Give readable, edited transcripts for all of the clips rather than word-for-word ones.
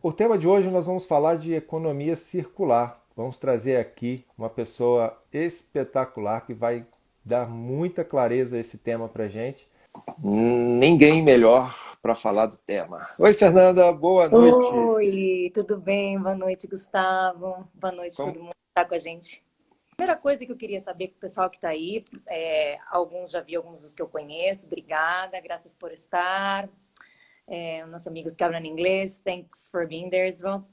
O tema de hoje nós vamos falar de economia circular. Vamos trazer aqui uma pessoa espetacular que vai dar muita clareza a esse tema para gente. Ninguém melhor para falar do tema. Oi, Fernanda, boa noite. Oi, tudo bem? Boa noite, Gustavo. Boa noite, Como... todo mundo que está com a gente. Primeira coisa que eu queria saber com o pessoal que está aí, alguns já vi, alguns dos que eu conheço, obrigada, graças por estar. Nossos amigos que falam inglês, thanks for being there as well.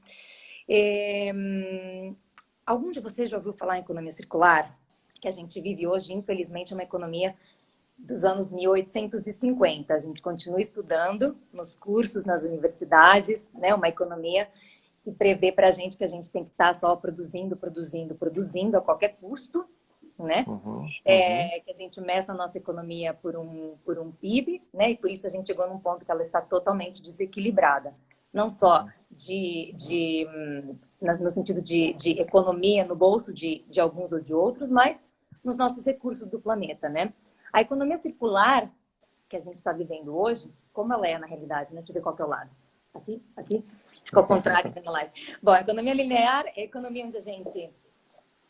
Algum de vocês já ouviu falar em economia circular? Que a gente vive hoje, infelizmente, é uma economia dos anos 1850. A gente continua estudando nos cursos, nas universidades, né? Uma economia que prevê para a gente que a gente tem que estar só produzindo, produzindo, produzindo a qualquer custo, né? Uhum. Que a gente meça a nossa economia por um PIB, né? E por isso a gente chegou num ponto que ela está totalmente desequilibrada. Não só no sentido de economia no bolso de alguns ou de outros, mas nos nossos recursos do planeta, né? A economia circular que a gente está vivendo hoje, como ela é na realidade, né? Deixa eu ver qual que é o lado. Aqui. Ficou ao contrário aqui na live. Bom, a economia linear é a economia onde a gente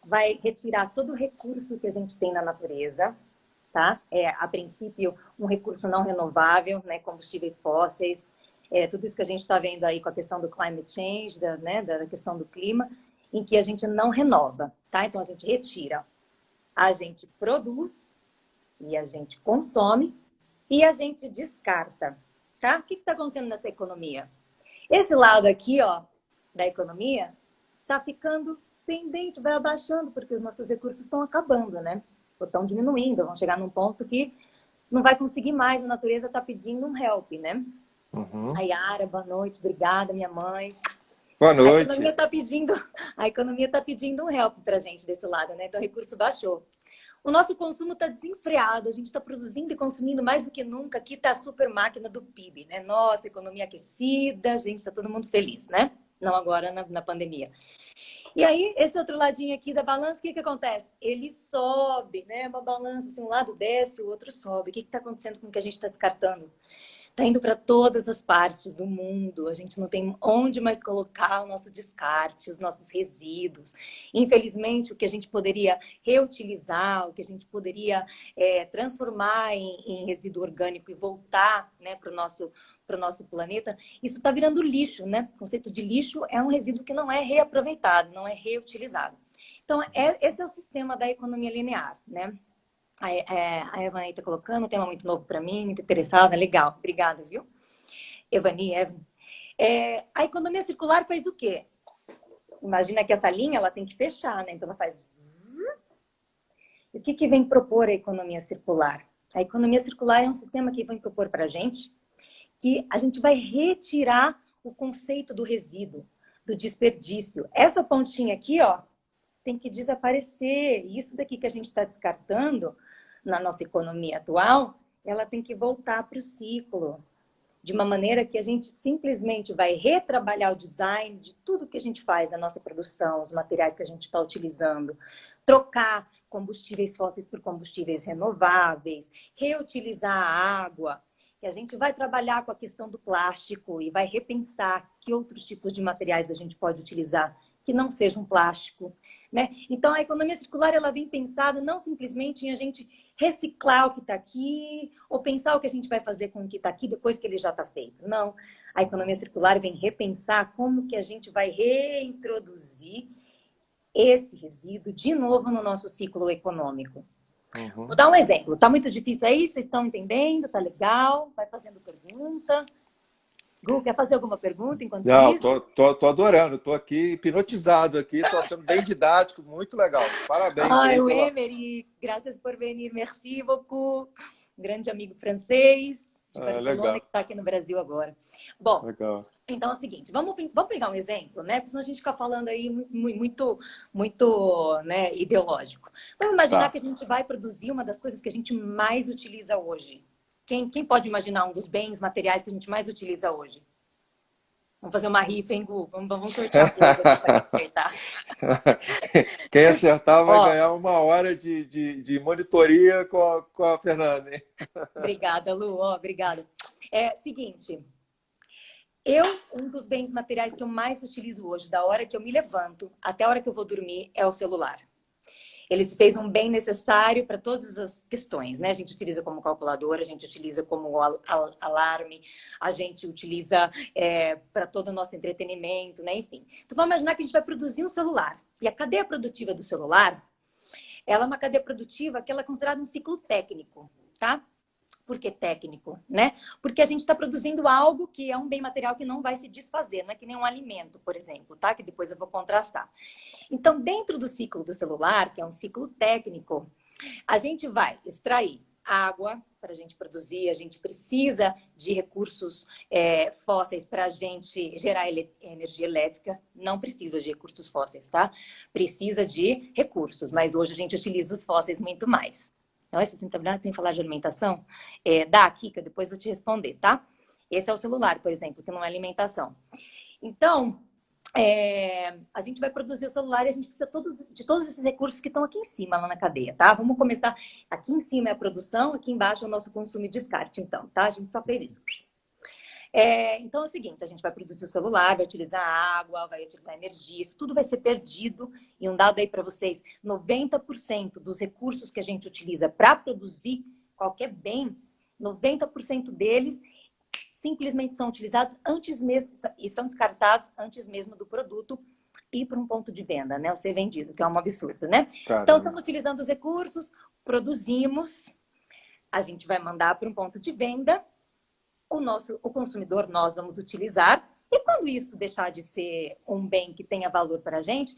vai retirar todo o recurso que a gente tem na natureza, tá? A princípio, um recurso não renovável, né? Combustíveis fósseis, tudo isso que a gente está vendo aí com a questão do climate change, da questão do clima, em que a gente não renova, tá? Então, a gente retira, a gente produz e a gente consome e a gente descarta, tá? O que está acontecendo nessa economia? Esse lado aqui, ó, da economia, está ficando pendente, vai abaixando, porque os nossos recursos estão acabando, né? Ou estão diminuindo, vão chegar num ponto que não vai conseguir mais, a natureza está pedindo um help, né? A Uhum. Yara, boa noite, obrigada, minha mãe. Boa A economia noite. está pedindo, a economia está pedindo um help para a gente desse lado, né? Então o recurso baixou. O nosso consumo está desenfreado, a gente está produzindo e consumindo mais do que nunca. Aqui está a super máquina do PIB, né? Nossa, economia aquecida, gente, está todo mundo feliz, né? Não agora na pandemia. E aí, esse outro ladinho aqui da balança, o que acontece? Ele sobe, né? Uma balança, assim, um lado desce, o outro sobe. O que está acontecendo com o que a gente está descartando? Está indo para todas as partes do mundo. A gente não tem onde mais colocar o nosso descarte, os nossos resíduos. Infelizmente, o que a gente poderia reutilizar, o que a gente poderia transformar em resíduo orgânico e voltar, né, para o nosso planeta, isso está virando lixo, né? O conceito de lixo é um resíduo que não é reaproveitado, não é reutilizado. Então, esse é o sistema da economia linear, né? A Evani está colocando um tema muito novo para mim, muito interessada, legal. Obrigada, viu? Evan. A economia circular faz o quê? Imagina que essa linha ela tem que fechar, né? Então ela faz. E o que vem propor a economia circular? A economia circular é um sistema que vem propor para a gente que a gente vai retirar o conceito do resíduo, do desperdício. Essa pontinha aqui, ó, tem que desaparecer. Isso daqui que a gente está descartando na nossa economia atual, ela tem que voltar para o ciclo, de uma maneira que a gente simplesmente vai retrabalhar o design de tudo que a gente faz na nossa produção, os materiais que a gente está utilizando, trocar combustíveis fósseis por combustíveis renováveis, reutilizar a água. E a gente vai trabalhar com a questão do plástico e vai repensar que outros tipos de materiais a gente pode utilizar que não seja um plástico, né? Então, a economia circular, ela vem pensada não simplesmente em a gente reciclar o que está aqui ou pensar o que a gente vai fazer com o que está aqui depois que ele já está feito. Não. A economia circular vem repensar como que a gente vai reintroduzir esse resíduo de novo no nosso ciclo econômico. Vou Uhum. dar um exemplo. Está muito difícil aí? Vocês estão entendendo? Está legal? Vai fazendo pergunta. Gu, quer fazer alguma pergunta enquanto Não, isso? tô adorando, tô aqui hipnotizado aqui, tô achando bem didático, muito legal. Parabéns Ai, aí o pela. Emery, graças por venir, merci beaucoup. Um grande amigo francês de Barcelona Legal, que está aqui no Brasil agora. Bom, legal. então é o seguinte, vamos pegar um exemplo, né? Porque senão a gente fica falando aí muito, né, ideológico. Vamos imaginar Tá. que a gente vai produzir uma das coisas que a gente mais utiliza hoje. Quem pode imaginar um dos bens materiais que a gente mais utiliza hoje? Vamos fazer uma rifa, hein, Gu? Vamos sortear um bolo aqui para quem acertar. Quem acertar vai Ó, ganhar uma hora de monitoria com a Fernanda, hein? obrigada, Lu. Ó, obrigada. Seguinte, Um dos bens materiais que eu mais utilizo hoje, da hora que eu me levanto até a hora que eu vou dormir, é o celular. Ele se fez um bem necessário para todas as questões, né? A gente utiliza como calculadora, a gente utiliza como alarme, a gente utiliza para todo o nosso entretenimento, né? Enfim. Então, vamos imaginar que a gente vai produzir um celular. E a cadeia produtiva do celular, ela é uma cadeia produtiva que ela é considerada um ciclo técnico, tá? Por que técnico, né? Porque a gente está produzindo algo que é um bem material que não vai se desfazer, não é que nem um alimento, por exemplo, tá? Que depois eu vou contrastar. Então, dentro do ciclo do celular, que é um ciclo técnico, a gente vai extrair água para a gente produzir, a gente precisa de recursos fósseis para a gente gerar energia elétrica, não precisa de recursos fósseis, tá? Precisa de recursos, mas hoje a gente utiliza os fósseis muito mais. Então, essa sustentabilidade, sem falar de alimentação, dá aqui, que eu depois vou te responder, tá? Esse é o celular, por exemplo, que não é alimentação. Então, a gente vai produzir o celular e a gente precisa de todos esses recursos que estão aqui em cima, lá na cadeia, tá? Vamos começar. Aqui em cima é a produção, aqui embaixo é o nosso consumo e descarte, então, tá? A gente só fez isso. Então é o seguinte, a gente vai produzir o celular, vai utilizar água, vai utilizar energia, isso tudo vai ser perdido. E um dado aí para vocês, 90% dos recursos que a gente utiliza para produzir qualquer bem, 90% deles simplesmente são utilizados antes mesmo, e são descartados antes mesmo do produto ir para um ponto de venda, né? Ou ser vendido, que é um absurdo, né? Caramba. Então, estamos utilizando os recursos, produzimos, a gente vai mandar para um ponto de venda, o consumidor nós vamos utilizar, e quando isso deixar de ser um bem que tenha valor para a gente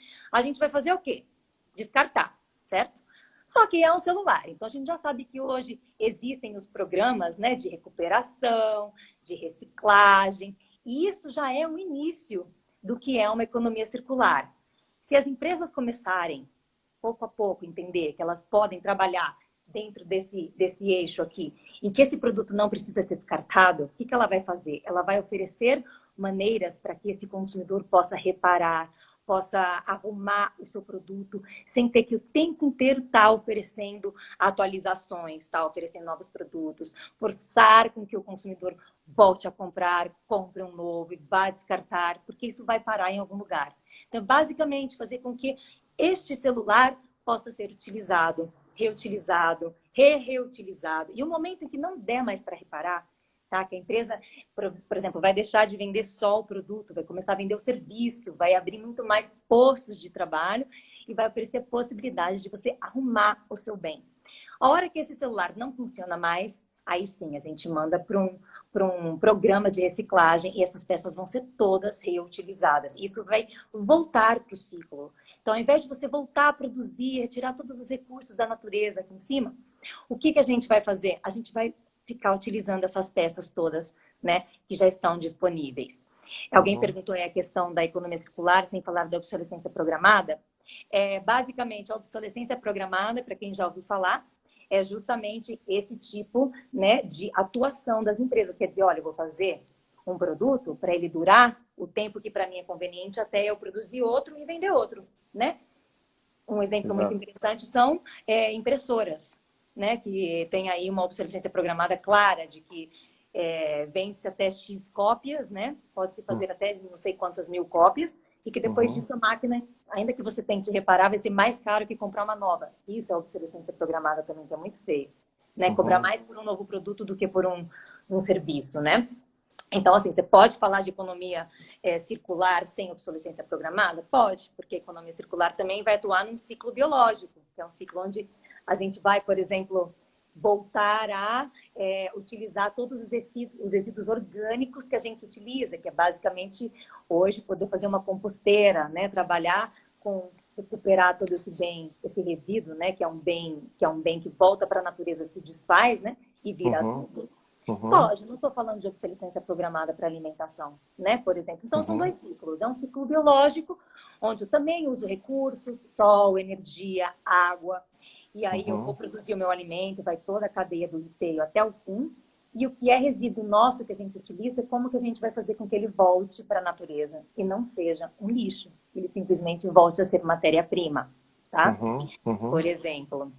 vai fazer o quê? Descartar, certo? Só que é um celular, então a gente já sabe que hoje existem os programas, né, de recuperação, de reciclagem, e isso já é um início do que é uma economia circular. Se as empresas começarem, pouco a pouco, entender que elas podem trabalhar dentro desse eixo aqui, e que esse produto não precisa ser descartado, o que ela vai fazer? Ela vai oferecer maneiras para que esse consumidor possa reparar, possa arrumar o seu produto, sem ter que o tempo inteiro estar oferecendo atualizações, estar oferecendo novos produtos, forçar com que o consumidor volte a comprar, compre um novo e vá descartar, porque isso vai parar em algum lugar. Então, basicamente, fazer com que este celular possa ser utilizado, reutilizado, reutilizado. E o momento em que não der mais para reparar, tá? Que a empresa, por exemplo, vai deixar de vender só o produto, vai começar a vender o serviço, vai abrir muito mais postos de trabalho e vai oferecer possibilidades de você arrumar o seu bem. A hora que esse celular não funciona mais, aí sim a gente manda para um programa de reciclagem e essas peças vão ser todas reutilizadas. Isso vai voltar para o ciclo. Então, ao invés de você voltar a produzir, retirar todos os recursos da natureza aqui em cima, o que a gente vai fazer? A gente vai ficar utilizando essas peças todas, né, que já estão disponíveis. Alguém perguntou aí a questão da economia circular, sem falar da obsolescência programada. Basicamente, a obsolescência programada, para quem já ouviu falar, é justamente esse tipo, né, de atuação das empresas. Quer dizer, olha, eu vou fazer um produto para ele durar o tempo que para mim é conveniente até eu produzir outro e vender outro, né? Um exemplo muito interessante são impressoras, né? Que tem aí uma obsolescência programada clara de que vende-se até X cópias, né? Pode-se fazer até não sei quantas mil cópias e que depois disso a máquina, ainda que você tente reparar, vai ser mais caro que comprar uma nova. Isso é obsolescência programada também, que é muito feio, né? Cobrar mais por um novo produto do que por um serviço, né? Então, assim, você pode falar de economia circular sem obsolescência programada? Pode, porque a economia circular também vai atuar num ciclo biológico, que é um ciclo onde a gente vai, por exemplo, voltar a utilizar todos os resíduos orgânicos que a gente utiliza, que é basicamente hoje poder fazer uma composteira, né? Trabalhar com recuperar todo esse resíduo, né? Que é um bem que volta para a natureza, se desfaz, né? E vira adubo. Pode, não estou falando de obsolescência programada para alimentação, né? Por exemplo. Então, são dois ciclos. É um ciclo biológico, onde eu também uso recursos, sol, energia, água. E aí eu vou produzir o meu alimento, vai toda a cadeia do retail até o fim. E o que é resíduo nosso que a gente utiliza, como que a gente vai fazer com que ele volte para a natureza e não seja um lixo. Ele simplesmente volte a ser matéria-prima, tá? Por exemplo.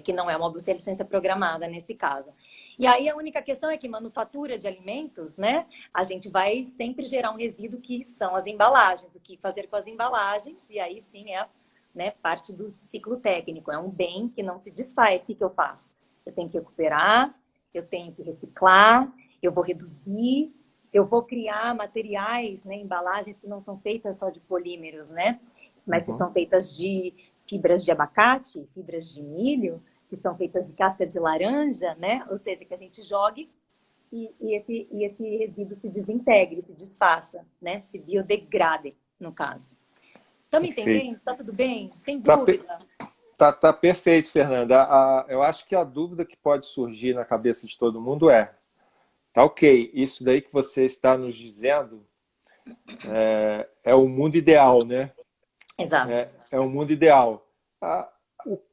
que não é uma obsolescência programada nesse caso. E aí a única questão é que manufatura de alimentos, né, a gente vai sempre gerar um resíduo que são as embalagens, o que fazer com as embalagens, e aí sim é, né, parte do ciclo técnico, é um bem que não se desfaz. O que eu faço? Eu tenho que recuperar, eu tenho que reciclar, eu vou reduzir, eu vou criar materiais, né, embalagens que não são feitas só de polímeros, né, mas que são feitas de fibras de abacate, fibras de milho, que são feitas de casca de laranja, né? Ou seja, que a gente jogue e esse resíduo se desintegre, se desfaça, né? Se biodegrade, no caso. Estão me Perfeito. entendendo? Tá tudo bem? Tem Tá, dúvida? tá perfeito, Fernanda. Eu acho que a dúvida que pode surgir na cabeça de todo mundo é: tá ok, isso daí que você está nos dizendo é o mundo ideal, né? Exato. É o mundo ideal. Ah,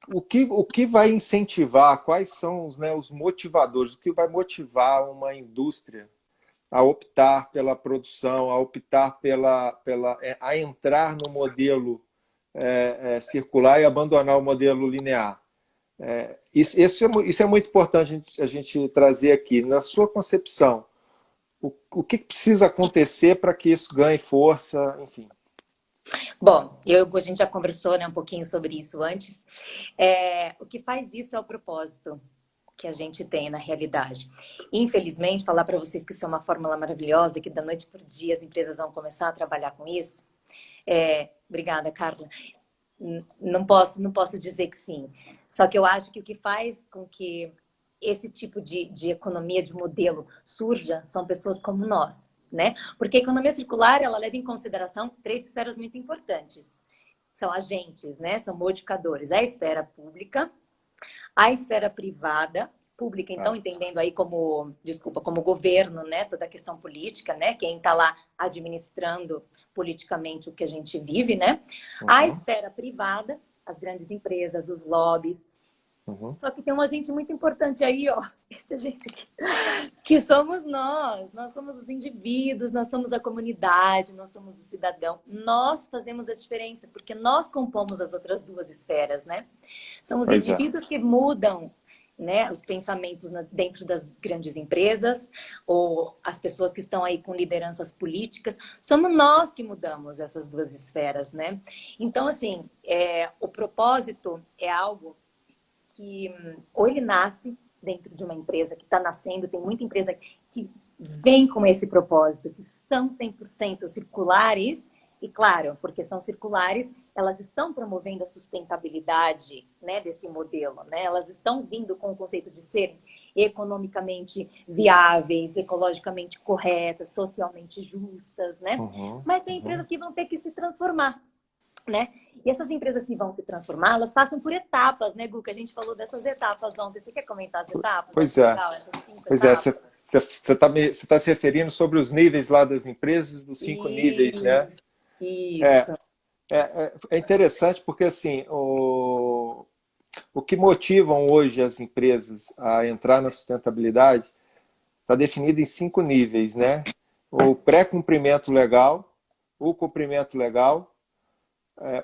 o que vai incentivar, quais são os, né, os motivadores, o que vai motivar uma indústria a optar pela produção, a optar a entrar no modelo circular e abandonar o modelo linear? Isso é muito importante a gente trazer aqui. Na sua concepção, o que precisa acontecer para que isso ganhe força, enfim? Bom, a gente já conversou, né, um pouquinho sobre isso antes. O que faz isso é o propósito que a gente tem na realidade. Infelizmente, falar para vocês que isso é uma fórmula maravilhosa, que da noite para o dia as empresas vão começar a trabalhar com isso. Obrigada, Carla. Não posso dizer que sim. Só que eu acho que o que faz com que esse tipo de economia, de modelo surja, são pessoas como nós, né? Porque a economia circular, ela leva em consideração 3 esferas muito importantes. São agentes, né? São modificadores. A esfera pública, a esfera privada, pública, então, Tá. entendendo aí como, desculpa, como governo, né? Toda a questão política, né? Quem está lá administrando politicamente o que a gente vive, né? A Uhum, esfera privada, as grandes empresas, os lobbies. uhum. Só que tem um agente muito importante aí, ó. Esse agente aqui, que somos nós. Nós somos os indivíduos, nós somos a comunidade, nós somos o cidadão. Nós fazemos a diferença, porque nós compomos as outras 2 esferas, né? São os Pois é. indivíduos que mudam, né, os pensamentos dentro das grandes empresas, ou as pessoas que estão aí com lideranças políticas. Somos nós que mudamos essas 2 esferas, né? Então, assim, o propósito é algo que ou ele nasce dentro de uma empresa que está nascendo, tem muita empresa que vem com esse propósito, que são 100% circulares, e claro, porque são circulares, elas estão promovendo a sustentabilidade, né, desse modelo, né? Elas estão vindo com o conceito de serem economicamente viáveis, ecologicamente corretas, socialmente justas, né? Uhum, Mas tem uhum. empresas que vão ter que se transformar, né? E essas empresas que vão se transformar, elas passam por etapas, né, Gu? Que a gente falou dessas etapas ontem. Você quer comentar as etapas? Pois Acho é. legal essas 5 Pois é, etapas. você está se referindo sobre os níveis lá das empresas, dos 5 níveis, né? Isso, É, isso. é interessante porque assim, o que motivam hoje as empresas a entrar na sustentabilidade está definido em 5 níveis, né? O pré-cumprimento legal, o cumprimento legal,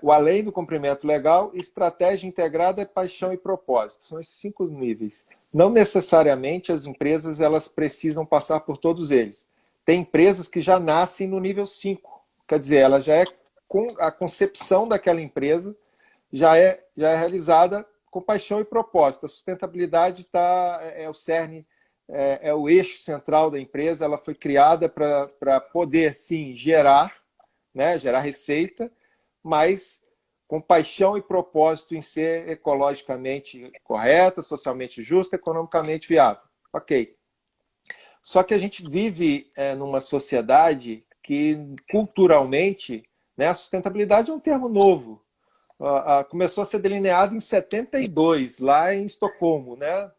o além do cumprimento legal, estratégia integrada, paixão e propósito. São esses 5 níveis. Não necessariamente as empresas elas precisam passar por todos eles. Tem empresas que já nascem no nível 5. Quer dizer, ela já é com a concepção daquela empresa já é realizada com paixão e propósito. A sustentabilidade é o cerne, é o eixo central da empresa. Ela foi criada para poder, sim, gerar, né, gerar receita, mas com paixão e propósito em ser ecologicamente correta, socialmente justa, economicamente viável. Ok. Só que a gente vive numa sociedade que, culturalmente, né, a sustentabilidade é um termo novo. Começou a ser delineado em 72, lá em Estocolmo, né,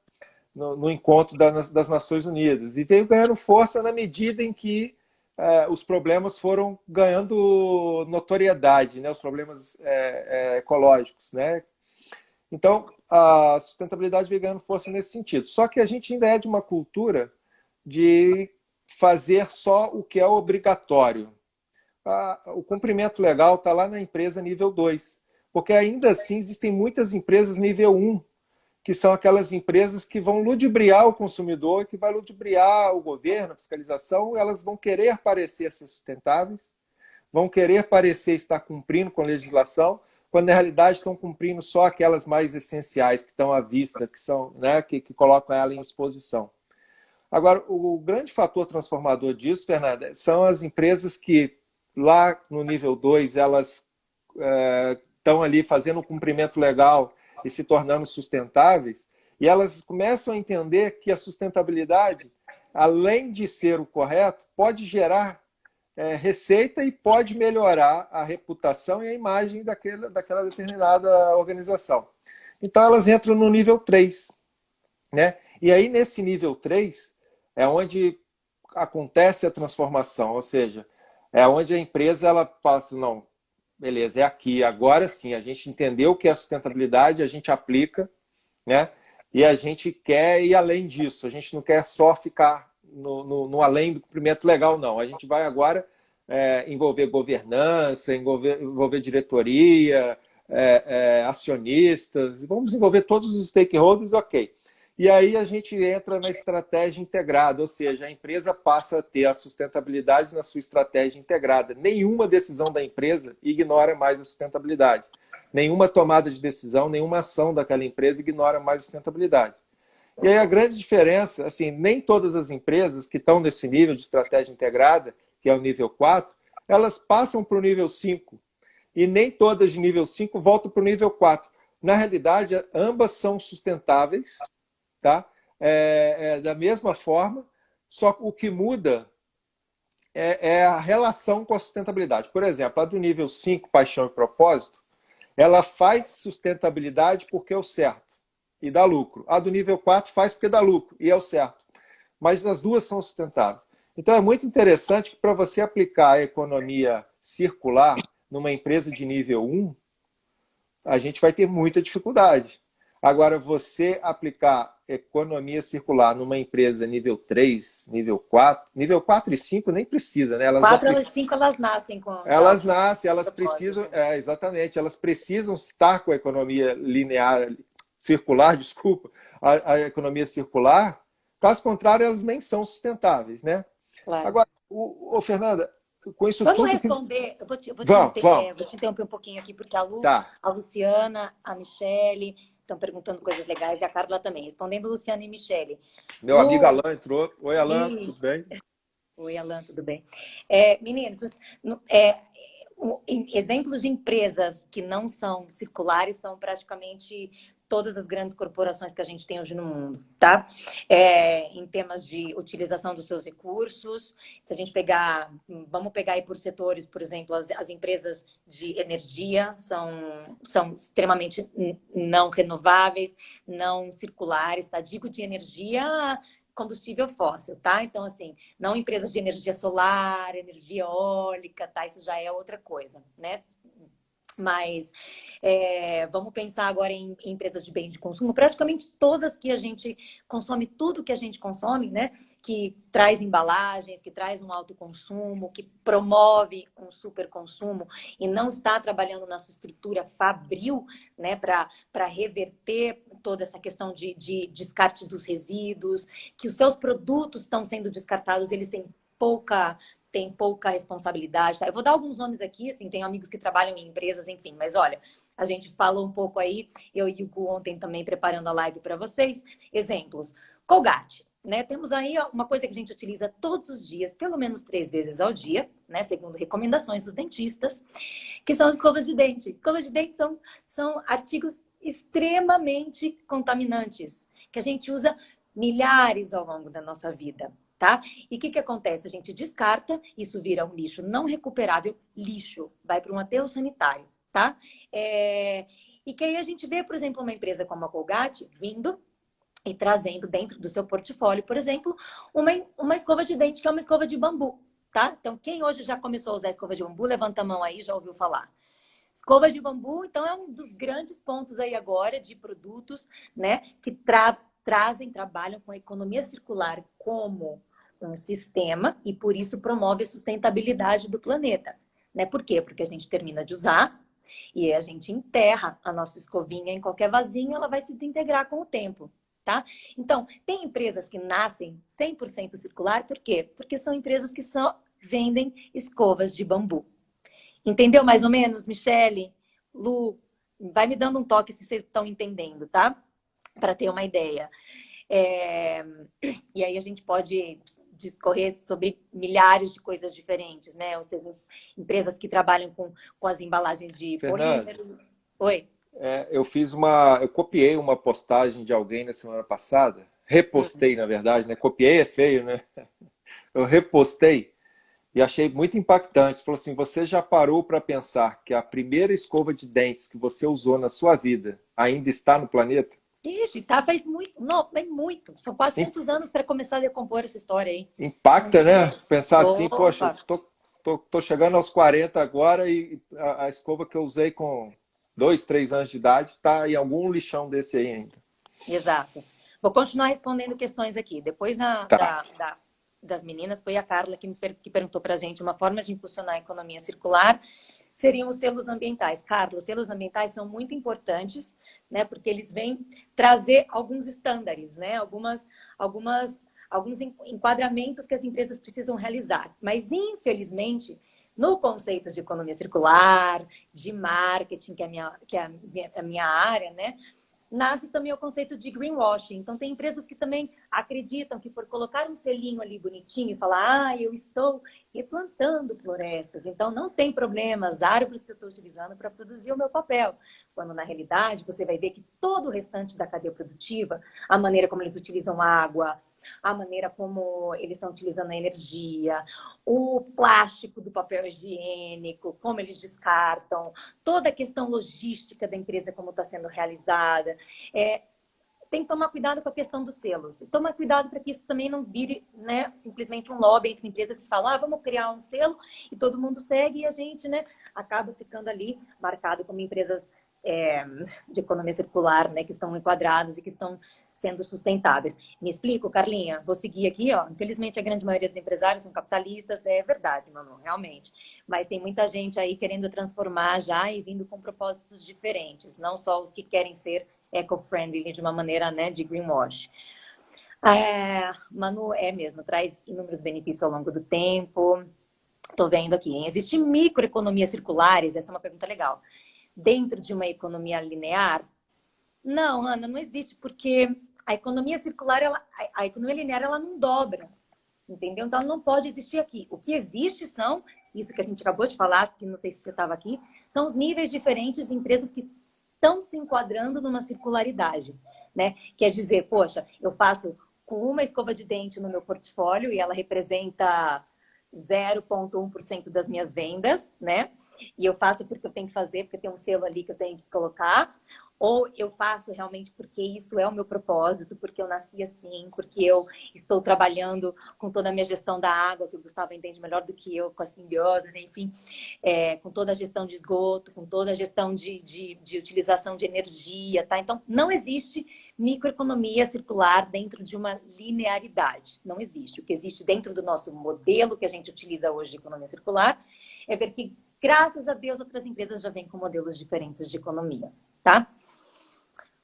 no encontro das Nações Unidas. E veio ganhando força na medida em que os problemas foram ganhando notoriedade, né, os problemas ecológicos. Né? Então, a sustentabilidade veio ganhando força nesse sentido. Só que a gente ainda é de uma cultura de fazer só o que é obrigatório. O cumprimento legal está lá na empresa nível 2, porque ainda assim existem muitas empresas nível 1 que são aquelas empresas que vão ludibriar o consumidor, que vai ludibriar o governo, a fiscalização, elas vão querer parecer ser sustentáveis, vão querer parecer estar cumprindo com a legislação, quando na realidade estão cumprindo só aquelas mais essenciais que estão à vista, que são, né, que colocam ela em exposição. Agora, o grande fator transformador disso, Fernanda, são as empresas que lá no nível 2, elas estão ali fazendo um cumprimento legal e se tornando sustentáveis, e elas começam a entender que a sustentabilidade, além de ser o correto, pode gerar receita e pode melhorar a reputação e a imagem daquela determinada organização. Então, elas entram no nível 3. Né? E aí, nesse nível 3, é onde acontece a transformação, ou seja, é onde a empresa ela fala assim, não, beleza, é aqui, agora sim, a gente entendeu o que é sustentabilidade, a gente aplica, né? E a gente quer ir além disso, a gente não quer só ficar no além do cumprimento legal, não. A gente vai agora envolver governança, envolver diretoria, acionistas, vamos envolver todos os stakeholders, ok. E aí a gente entra na estratégia integrada, ou seja, a empresa passa a ter a sustentabilidade na sua estratégia integrada. Nenhuma decisão da empresa ignora mais a sustentabilidade. Nenhuma tomada de decisão, nenhuma ação daquela empresa ignora mais a sustentabilidade. E aí a grande diferença, assim, nem todas as empresas que estão nesse nível de estratégia integrada, que é o nível 4, elas passam para o nível 5. E nem todas de nível 5 voltam para o nível 4. Na realidade, ambas são sustentáveis, tá? Da mesma forma, só que o que muda é a relação com a sustentabilidade. Por exemplo, a do nível 5, paixão e propósito, ela faz sustentabilidade porque é o certo e dá lucro. A do nível 4 faz porque dá lucro e é o certo. Mas as duas são sustentáveis. Então é muito interessante que para você aplicar a economia circular numa empresa de nível 1, a gente vai ter muita dificuldade. Agora, você aplicar economia circular numa empresa nível 3, nível 4 e 5 nem precisa, né? 4 e 5 elas nascem com elas nascem, elas precisam, exatamente, elas precisam estar com a economia linear, circular, desculpa, a economia circular, caso contrário, elas nem são sustentáveis, né? Claro. Agora, Fernanda, com isso vamos tudo... responder, eu vou te interromper um pouquinho aqui, porque a Lu, a Luciana, a Michele estão perguntando coisas legais e a Carla também. Respondendo Luciana e Michele. Meu amigo Alan entrou. Oi, Alan, tudo bem? Oi, Alan, tudo bem? Meninos, exemplos de empresas que não são circulares são praticamente todas as grandes corporações que a gente tem hoje no mundo, tá? Em temas de utilização dos seus recursos, se a gente vamos pegar aí por setores, por exemplo, as empresas de energia são extremamente não renováveis, não circulares, tá? Digo de energia, combustível fóssil, tá? Então, assim, não empresas de energia solar, energia eólica, tá? Isso já é outra coisa, né? Mas vamos pensar agora em empresas de bem de consumo, praticamente todas que a gente consome, tudo que a gente consome, né? Que traz embalagens, que traz um alto consumo, que promove um super consumo e não está trabalhando na sua estrutura fabril, né? Para reverter toda essa questão de descarte dos resíduos, que os seus produtos estão sendo descartados, eles têm pouca responsabilidade, tá? Eu vou dar alguns nomes aqui, assim, tenho amigos que trabalham em empresas, enfim, mas olha, a gente falou um pouco aí, eu e o Gu ontem também preparando a live para vocês, exemplos. Colgate, né? Temos aí uma coisa que a gente utiliza todos os dias, pelo menos 3 vezes ao dia, né? Segundo recomendações dos dentistas, que são as escovas de dente. Escovas de dente são artigos extremamente contaminantes, que a gente usa milhares ao longo da nossa vida. Tá? E o que acontece? A gente descarta, isso vira um lixo não recuperável, lixo, vai para um aterro sanitário, tá? E que aí a gente vê, por exemplo, uma empresa como a Colgate vindo e trazendo dentro do seu portfólio, por exemplo, uma escova de dente que é uma escova de bambu, tá? Então, quem hoje já começou a usar escova de bambu, levanta a mão aí, já ouviu falar. Escova de bambu, então, é um dos grandes pontos aí agora de produtos, né, que trabalham com a economia circular como um sistema e por isso promove a sustentabilidade do planeta, né? Por quê? Porque a gente termina de usar, E a gente enterra a nossa escovinha em qualquer vasinho, ela vai se desintegrar com o tempo, tá? Então, tem empresas que nascem 100% circular, por quê? Porque são empresas que só vendem escovas de bambu. Entendeu mais ou menos, Michele? Lu, vai me dando um toque se vocês estão entendendo, tá? Para ter uma ideia. E aí a gente pode discorrer sobre milhares de coisas diferentes, né? Ou seja, empresas que trabalham com as embalagens de Fernando, polímero. Oi. eu copiei uma postagem de alguém na semana passada, repostei, na verdade, né? Copiei é feio, né? Eu repostei e achei muito impactante. Falou assim: você já parou para pensar que a primeira escova de dentes que você usou na sua vida ainda está no planeta? Ixi, tá, faz muito. Não, faz muito. São 400 anos para começar a decompor essa história aí. Impacta, né? Pensar assim, poxa, Opa, tô chegando aos 40 agora e a escova que eu usei com 2, 3 anos de idade está em algum lixão desse aí ainda. exato. Vou continuar respondendo questões aqui. Depois Tá. das meninas, foi a Carla que perguntou para a gente uma forma de impulsionar a economia circular. Seriam os selos ambientais. Carlos, os selos ambientais são muito importantes, né? Porque eles vêm trazer alguns estándares, né? Alguns enquadramentos que as empresas precisam realizar. Mas, infelizmente, no conceito de economia circular, de marketing, que é a minha área, né? Nasce também o conceito de greenwashing. Então, tem empresas que também acreditam que por colocar um selinho ali bonitinho e falar, eu estou replantando florestas, então não tem problema as árvores que eu estou utilizando para produzir o meu papel. Quando, na realidade, você vai ver que todo o restante da cadeia produtiva, a maneira como eles utilizam água, a maneira como eles estão utilizando a energia, o plástico do papel higiênico, como eles descartam, toda a questão logística da empresa, como está sendo realizada, tem que tomar cuidado com a questão dos selos. E tomar cuidado para que isso também não vire, né, simplesmente um lobby entre empresas que falam, vamos criar um selo e todo mundo segue e a gente, né, acaba ficando ali marcado como empresas de economia circular, né, que estão enquadradas e que estão sendo sustentáveis. Me explico, Carlinha? Vou seguir aqui, ó. Infelizmente, a grande maioria dos empresários são capitalistas, é verdade, Manu, realmente. Mas tem muita gente aí querendo transformar já e vindo com propósitos diferentes, não só os que querem ser eco-friendly de uma maneira, né, de greenwash. Manu, mesmo, traz inúmeros benefícios ao longo do tempo. Estou vendo aqui. Existem microeconomias circulares? Essa é uma pergunta legal. Dentro de uma economia linear? Não, Ana, não existe, porque a economia circular, a economia linear, ela não dobra, entendeu? Então, ela não pode existir aqui. O que existe são, isso que a gente acabou de falar, que não sei se você estava aqui, são os níveis diferentes de empresas que estão se enquadrando numa circularidade, né? Quer dizer, poxa, eu faço com uma escova de dente no meu portfólio e ela representa 0,1% das minhas vendas, né? E eu faço porque eu tenho que fazer, porque tem um selo ali que eu tenho que colocar. Ou eu faço realmente porque isso é o meu propósito, porque eu nasci assim, porque eu estou trabalhando com toda a minha gestão da água, que o Gustavo entende melhor do que eu, com a simbiose, né? Enfim, com toda a gestão de esgoto, com toda a gestão de utilização de energia, tá? Então, não existe microeconomia circular dentro de uma linearidade. Não existe. O que existe dentro do nosso modelo que a gente utiliza hoje de economia circular é ver que, graças a Deus, outras empresas já vêm com modelos diferentes de economia, tá?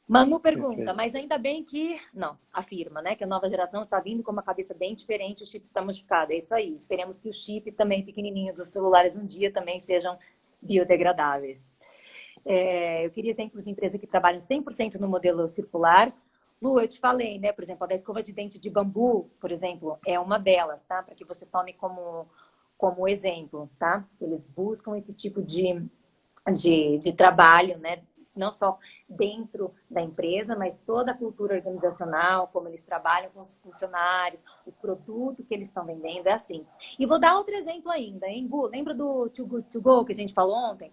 Manu pergunta, Perfeito. mas ainda bem que... Não, afirma, né? Que a nova geração está vindo com uma cabeça bem diferente, o chip está modificado. É isso aí. Esperemos que o chip também pequenininho dos celulares um dia também sejam biodegradáveis. Eu queria exemplos de empresas que trabalham 100% no modelo circular. Lu, eu te falei, né? Por exemplo, a da escova de dente de bambu, por exemplo, é uma delas, tá? Para que você tome como exemplo, tá? Eles buscam esse tipo de trabalho, né? Não só dentro da empresa, mas toda a cultura organizacional, como eles trabalham com os funcionários, o produto que eles estão vendendo, é assim. E vou dar outro exemplo ainda, hein, Gu? Lembra do Too Good To Go que a gente falou ontem?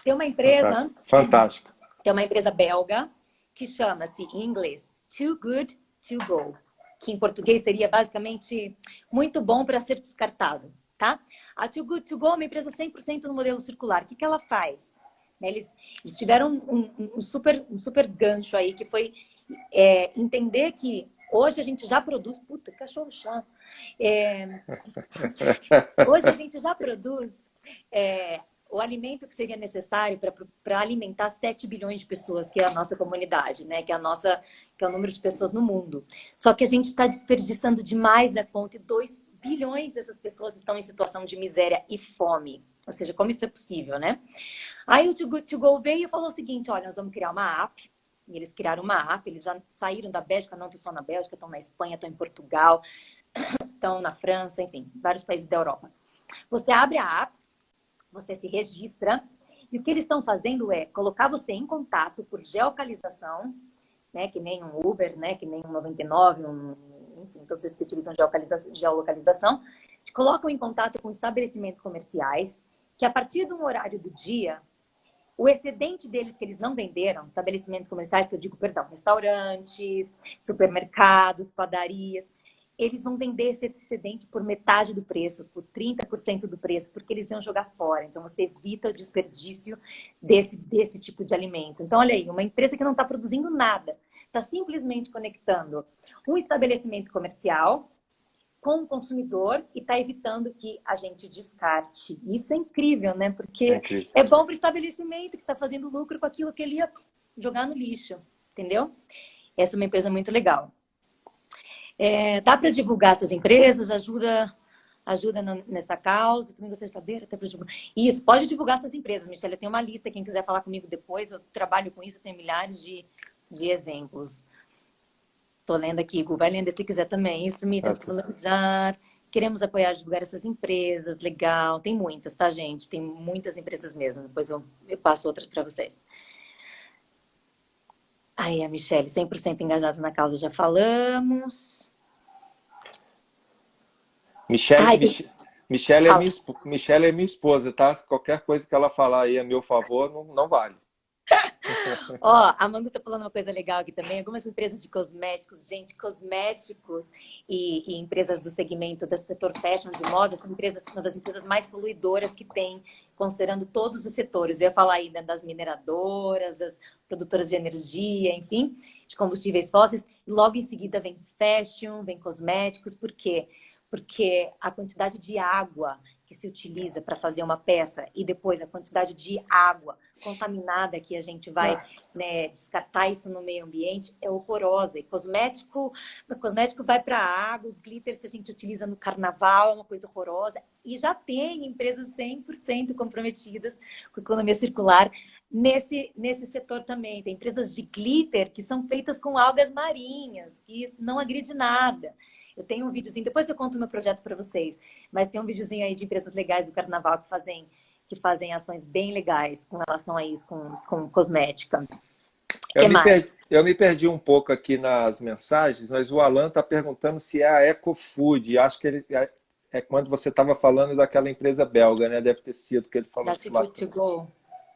Tem uma empresa... Fantástico. Tem uma empresa belga que chama-se, em inglês, Too Good To Go, que em português seria basicamente muito bom para ser descartado, tá? A Too Good To Go é uma empresa 100% no modelo circular. O que ela faz? Eles tiveram um super gancho aí, que foi entender que hoje a gente já produz... Puta, cachorro chato. Hoje a gente já produz o alimento que seria necessário para alimentar 7 bilhões de pessoas, que é a nossa comunidade, né? Que é o número de pessoas no mundo. Só que a gente está desperdiçando demais da conta e 2 bilhões dessas pessoas estão em situação de miséria e fome. Ou seja, como isso é possível, né? Aí o Too Go veio e falou o seguinte, olha, nós vamos criar uma app. E eles criaram uma app, eles já saíram da Bélgica, não estão só na Bélgica, estão na Espanha, estão em Portugal, estão na França, enfim, vários países da Europa. Você abre a app, você se registra, e o que eles estão fazendo é colocar você em contato por geolocalização, né, que nem um Uber, né, que nem um 99, enfim, todos esses que utilizam geolocalização, te colocam em contato com estabelecimentos comerciais, que a partir de um horário do dia, o excedente deles que eles não venderam, estabelecimentos comerciais, que eu digo, perdão, restaurantes, supermercados, padarias, eles vão vender esse excedente por metade do preço, por 30% do preço, porque eles iam jogar fora. Então, você evita o desperdício desse tipo de alimento. Então, olha aí, uma empresa que não está produzindo nada, está simplesmente conectando um estabelecimento comercial com o consumidor e está evitando que a gente descarte. Isso é incrível, né? Porque é bom para o estabelecimento que está fazendo lucro com aquilo que ele ia jogar no lixo, entendeu? Essa é uma empresa muito legal. Dá para divulgar essas empresas, ajuda nessa causa, também gostaria de saber, até para divulgar. Isso, pode divulgar essas empresas, Michelle, eu tenho uma lista, quem quiser falar comigo depois, eu trabalho com isso, tenho milhares de exemplos. Estou lendo aqui, Gu, vai lendo se quiser também. Isso, Miriam, valorizar. Queremos apoiar e divulgar essas empresas, legal. Tem muitas, tá, gente? Tem muitas empresas mesmo, depois eu passo outras para vocês. Aí, a Michelle, 100% engajados na causa, já falamos. Michelle é minha esposa, tá? Qualquer coisa que ela falar aí a meu favor, não vale. Ó, a Mangu tá falando uma coisa legal aqui também. Algumas empresas de cosméticos, gente, cosméticos e empresas do segmento do setor fashion de moda são uma das empresas mais poluidoras que tem, considerando todos os setores. Eu ia falar aí das mineradoras, das produtoras de energia, enfim, de combustíveis fósseis. E logo em seguida vem fashion, vem cosméticos. Por quê? Porque a quantidade de água que se utiliza para fazer uma peça e depois a quantidade de água contaminada que a gente vai, né, descartar isso no meio ambiente é horrorosa. E cosmético vai para a água, os glitters que a gente utiliza no carnaval é uma coisa horrorosa. E já tem empresas 100% comprometidas com a economia circular nesse setor também. Tem empresas de glitter que são feitas com algas marinhas, que não agride nada. Eu tenho um videozinho, depois eu conto o meu projeto para vocês, mas tem um videozinho aí de empresas legais do carnaval que fazem ações bem legais com relação a isso, com cosmética. Eu me perdi um pouco aqui nas mensagens, mas o Alan está perguntando se é a EcoFood. Acho que ele é quando você estava falando daquela empresa belga, né? Deve ter sido que ele falou isso lá. To Go.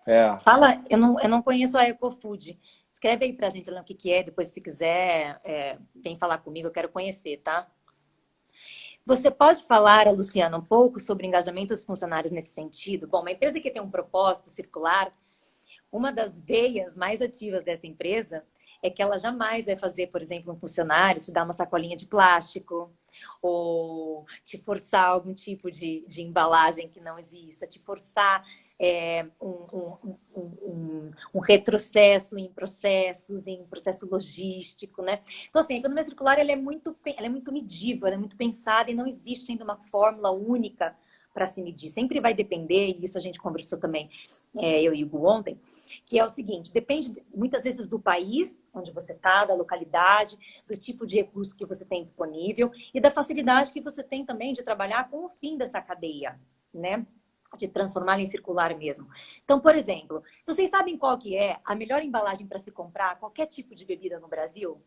É. Fala, eu não conheço a EcoFood. Escreve aí pra gente o que é, depois se quiser, vem falar comigo, eu quero conhecer, tá? Você pode falar, Luciana, um pouco sobre o engajamento dos funcionários nesse sentido? Bom, uma empresa que tem um propósito circular, uma das veias mais ativas dessa empresa é que ela jamais vai fazer, por exemplo, um funcionário te dar uma sacolinha de plástico ou te forçar algum tipo de embalagem que não exista, te forçar um retrocesso em processo logístico, né? Então, assim, a economia circular ela é muito medível, ela é muito pensada e não existe ainda uma fórmula única para se medir. Sempre vai depender, e isso a gente conversou também, eu e o Hugo ontem, que é o seguinte, depende muitas vezes do país onde você está, da localidade, do tipo de recurso que você tem disponível e da facilidade que você tem também de trabalhar com o fim dessa cadeia, né? De transformá-la em circular mesmo. Então, por exemplo, vocês sabem qual que é a melhor embalagem para se comprar qualquer tipo de bebida no Brasil?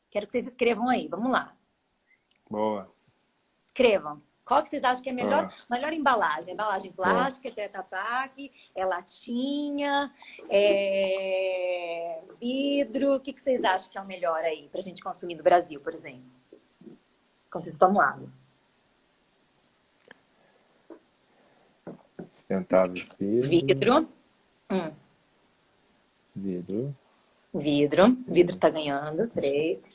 Quero que vocês escrevam aí, vamos lá. Boa. Escrevam. Qual que vocês acham que é a melhor embalagem? Embalagem plástica, é Tetra Pak, é latinha, é vidro. O que vocês acham que é o melhor aí para a gente consumir no Brasil, por exemplo? Enquanto vocês tomam água. Sustentável. Vidro. Vidro tá ganhando. 3.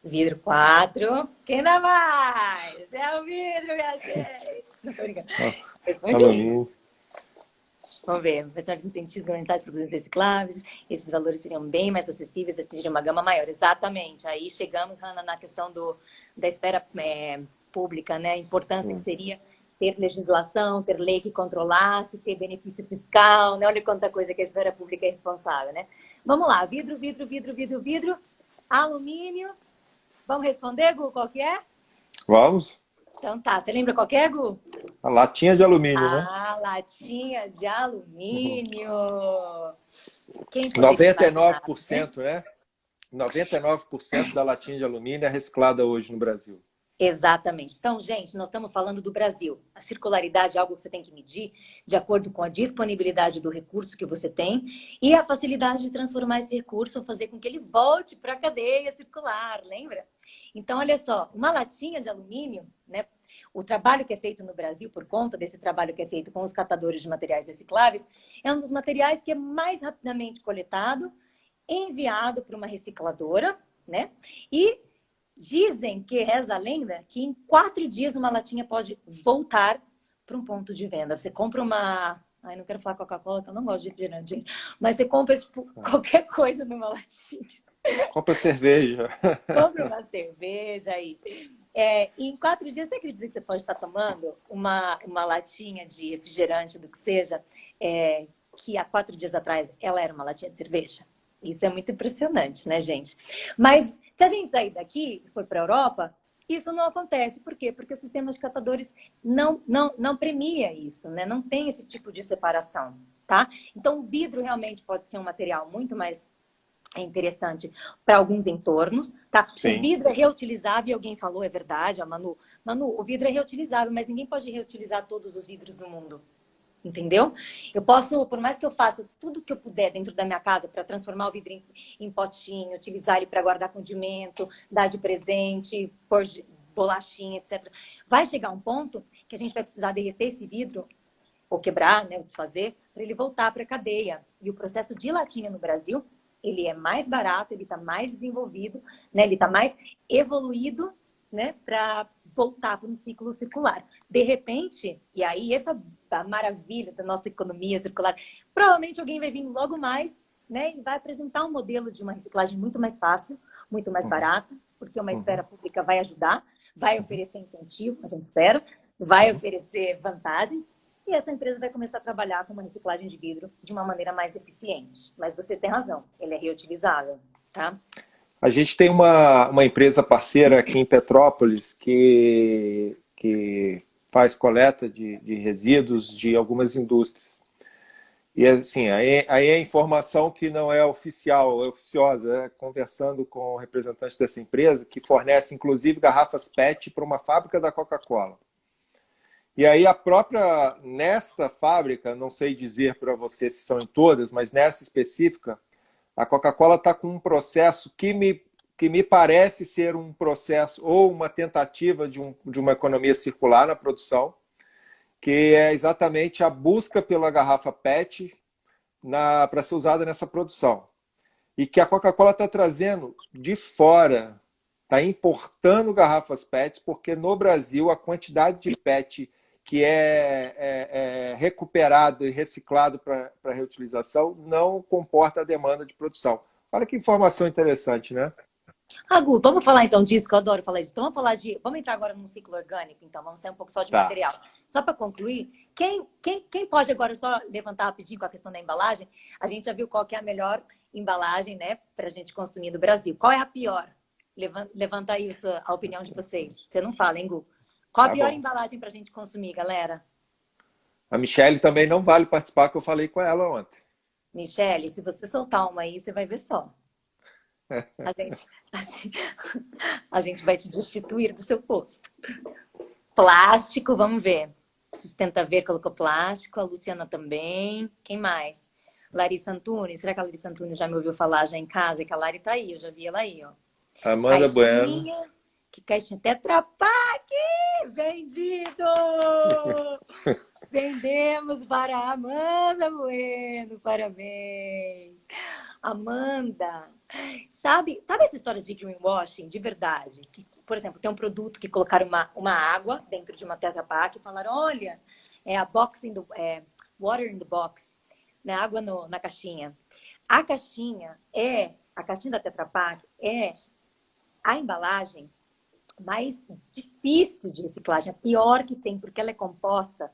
Vidro 4. Quem dá mais? É o vidro, minha gente. Não tô brincando. Responde aí. Vamos ver. Menores incentivos governamentais para produtos recicláveis. Esses valores seriam bem mais acessíveis, atingiriam uma gama maior. Exatamente. Aí chegamos, Hanna, na questão da esfera pública, né? A importância que seria ter legislação, ter lei que controlasse, ter benefício fiscal, né? Olha quanta coisa que a esfera pública é responsável, né? Vamos lá. Vidro, vidro, vidro, vidro, vidro. Alumínio. Vamos responder, Gu, qual que é? Vamos? Então tá. Você lembra qual que é, Gu? A latinha de alumínio, né? Ah, latinha de alumínio. Quem poderia imaginar, né? 99%, né? 99% da latinha de alumínio é reciclada hoje no Brasil. Exatamente. Então, gente, nós estamos falando do Brasil. A circularidade é algo que você tem que medir de acordo com a disponibilidade do recurso que você tem e a facilidade de transformar esse recurso, fazer com que ele volte para a cadeia circular, lembra? Então, olha só, uma latinha de alumínio, né? O trabalho que é feito no Brasil, por conta desse trabalho que é feito com os catadores de materiais recicláveis, é um dos materiais que é mais rapidamente coletado, enviado para uma recicladora, né? E dizem que reza a lenda que em 4 dias uma latinha pode voltar para um ponto de venda. Você compra uma... Ai, não quero falar Coca-Cola, que eu não gosto de refrigerante. Mas você compra, tipo, qualquer coisa numa latinha. Compra cerveja. Compra uma cerveja aí. Em 4 dias, você acredita que você pode estar tomando uma latinha de refrigerante, do que seja, que há 4 dias atrás ela era uma latinha de cerveja? Isso é muito impressionante, né, gente? Mas se a gente sair daqui e for para a Europa, isso não acontece. Por quê? Porque o sistema de catadores não premia isso, né? Não tem esse tipo de separação, tá? Então, o vidro realmente pode ser um material muito mais interessante para alguns entornos, tá? Sim. O vidro é reutilizável, alguém falou, é verdade, a Manu. Manu, o vidro é reutilizável, mas ninguém pode reutilizar todos os vidros do mundo. Entendeu? Eu posso, por mais que eu faça tudo que eu puder dentro da minha casa para transformar o vidro em potinho, utilizar ele para guardar condimento, dar de presente, pôr bolachinha, etc. Vai chegar um ponto que a gente vai precisar derreter esse vidro, ou quebrar, né, ou desfazer, para ele voltar para a cadeia. E o processo de latinha no Brasil, ele é mais barato, ele está mais desenvolvido, né, ele está mais evoluído, né, para voltar para um ciclo circular. De repente, e aí essa é a maravilha da nossa economia circular, provavelmente alguém vai vir logo mais, né, e vai apresentar um modelo de uma reciclagem muito mais fácil, muito mais barata, porque uma esfera pública vai ajudar, vai oferecer incentivo, a gente espera, vai oferecer vantagens, e essa empresa vai começar a trabalhar com uma reciclagem de vidro de uma maneira mais eficiente. Mas você tem razão, ele é reutilizável, tá? A gente tem uma empresa parceira aqui em Petrópolis que faz coleta de resíduos de algumas indústrias. E assim, aí é informação que não é oficial, é oficiosa, conversando com representantes dessa empresa, que fornece inclusive garrafas PET para uma fábrica da Coca-Cola. E aí nesta fábrica, não sei dizer para você se são em todas, mas nessa específica, a Coca-Cola está com um processo que me parece ser um processo ou uma tentativa de uma economia circular na produção, que é exatamente a busca pela garrafa PET para ser usada nessa produção. E que a Coca-Cola está trazendo de fora, está importando garrafas PET, porque no Brasil a quantidade de PET que é recuperado e reciclado para reutilização não comporta a demanda de produção. Olha que informação interessante, né? Gu, vamos falar então disso, que eu adoro falar disso. Então vamos entrar agora num ciclo orgânico, então, vamos sair um pouco só de material. Só para concluir, quem pode agora só levantar rapidinho com a questão da embalagem? A gente já viu qual que é a melhor embalagem, né, para a gente consumir no Brasil. Qual é a pior? Levanta aí a opinião de vocês. Você não fala, hein, Gu? Qual a pior embalagem para a gente consumir, galera? A Michelle também não vale participar, que eu falei com ela ontem. Michelle, se você soltar uma aí, você vai ver só. A gente vai te destituir do seu posto. Plástico, vamos ver. Sustenta Ver colocou plástico, a Luciana também. Quem mais? Larissa Antunes. Será que a Larissa Antunes já me ouviu falar já em casa? Que a Lari tá aí, eu já vi ela aí, ó. Amanda Bueno. Que caixinha Tetra Pak! Vendido! Vendemos para a Amanda Bueno. Parabéns! Amanda, sabe essa história de greenwashing de verdade? Que, por exemplo, tem um produto que colocaram uma água dentro de uma Tetra Pak e falaram, olha, a boxing water in the box, né? Água na caixinha. A caixinha da Tetra Pak é a embalagem mais difícil de reciclagem, a pior que tem, porque ela é composta